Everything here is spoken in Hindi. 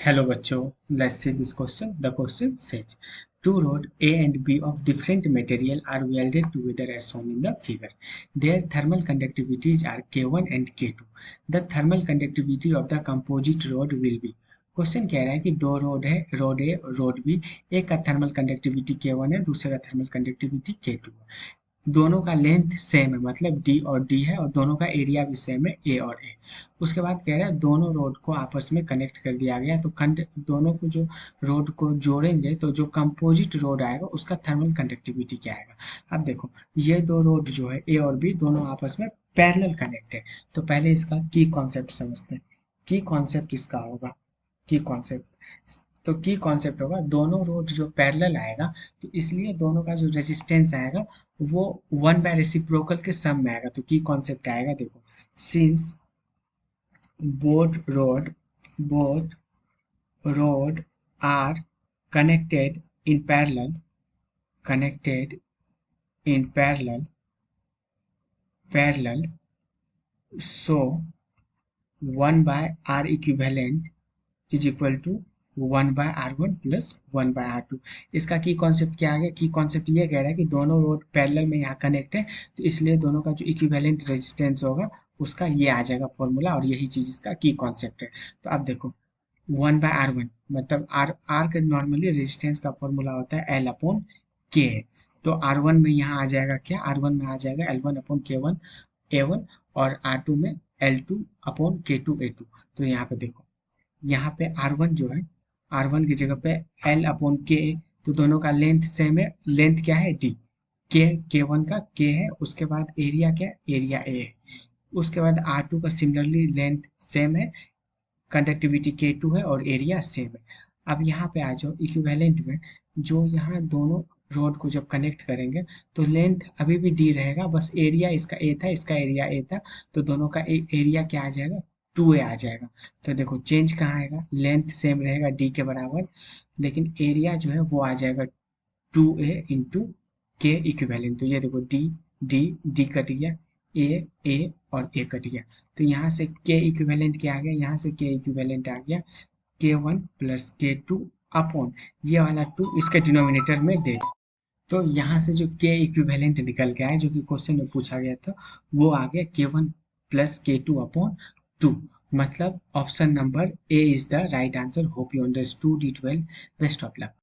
Hello bachcho, let's see this question. The question says, two rods A and B of different material are welded together as shown in the figure. Their thermal conductivities are K1 and K2. The thermal conductivity of the composite rod will be. Question कह रहा है कि दो रोड है, रोड ए और रोड बी, एक का थर्मल कंडक्टिविटी K1 है, दूसरे का थर्मल कंडक्टिविटी K2 है। दोनों का लेंथ सेम है, मतलब डी और डी है, और दोनों का एरिया भी सेम है, ए और ए। उसके बाद कह रहा है दोनों रोड को आपस में कनेक्ट कर दिया गया, तो दोनों को जो रोड को जोड़ेंगे तो जो कंपोजिट रोड आएगा उसका थर्मल कंडक्टिविटी क्या आएगा। अब देखो, ये दो रोड जो है ए और बी दोनों आपस में पैरेलल कनेक्ट है। तो पहले इसका की कॉन्सेप्ट समझते हैं। की कॉन्सेप्ट इसका होगा, की कॉन्सेप्ट, तो की कॉन्सेप्ट होगा दोनों रोड जो पैरेलल आएगा, तो इसलिए दोनों का जो रेजिस्टेंस आएगा वो 1/रेसिप्रोकल के सम में आएगा। तो की कॉन्सेप्ट आएगा, देखो, since both road both road are connected in parallel, so 1 by R equivalent is equal to 1 by R1 plus 1 by R2। इसका की कॉन्सेप्ट क्या आ गया? की कॉन्सेप्ट ये कह रहा है कि दोनों रोड पैरेलल में यहाँ कनेक्ट है, तो इसलिए दोनों का जो इक्विवेलेंट रेजिस्टेंस होगा उसका ये आ जाएगा फॉर्मूला, और यही चीज इसका की कॉन्सेप्ट है। तो अब देखो, 1/R1 मतलब आर का नॉर्मली रेजिस्टेंस का फॉर्मूला होता है L/K है। तो R1 में यहाँ आ जाएगा क्या? R1 में आ जाएगा L1/K1 A1, और R2 में L2/K2 A2। तो यहाँ पे देखो, यहाँ पे R1 जो है, R1 की जगह पे L/K, तो दोनों का लेंथ सेम है। लेंथ क्या है? D। K1 का K है, उसके बाद एरिया क्या है? एरिया A है। उसके बाद R2 का सिमिलरली लेंथ सेम है, कंडक्टिविटी K2 है, और एरिया सेम है। अब यहाँ पे आ जाओ इक्विवेलेंट में, जो यहाँ दोनों रोड को जब कनेक्ट करेंगे तो लेंथ अभी भी डी रहेगा, बस एरिया इसका ए था, इसका एरिया ए था, तो दोनों का एरिया क्या आ जाएगा? 2a आ जाएगा। तो देखो चेंज कहाँ आएगा? लेंथ सेम रहेगा डी के बराबर, लेकिन एरिया जो है वो आ जाएगा 2a इंटू के इक्विवेलेंट। तो ये देखो डी डी डी कट गया, ए और ए कट गया, तो यहाँ से के इक्विवेलेंट क्या आ गया? यहाँ से के इक्विवेलेंट आ गया K1 प्लस K2 अपॉन ये वाला 2 इसके डिनोमिनेटर में दे। तो यहाँ से जो के इक्विवेलेंट निकल के आया, जो कि क्वेश्चन में पूछा गया था, वो आ गया K1 प्लस K2 अपॉन 2। मतलब option number A is the right answer. Hope you understood it well. Best of luck.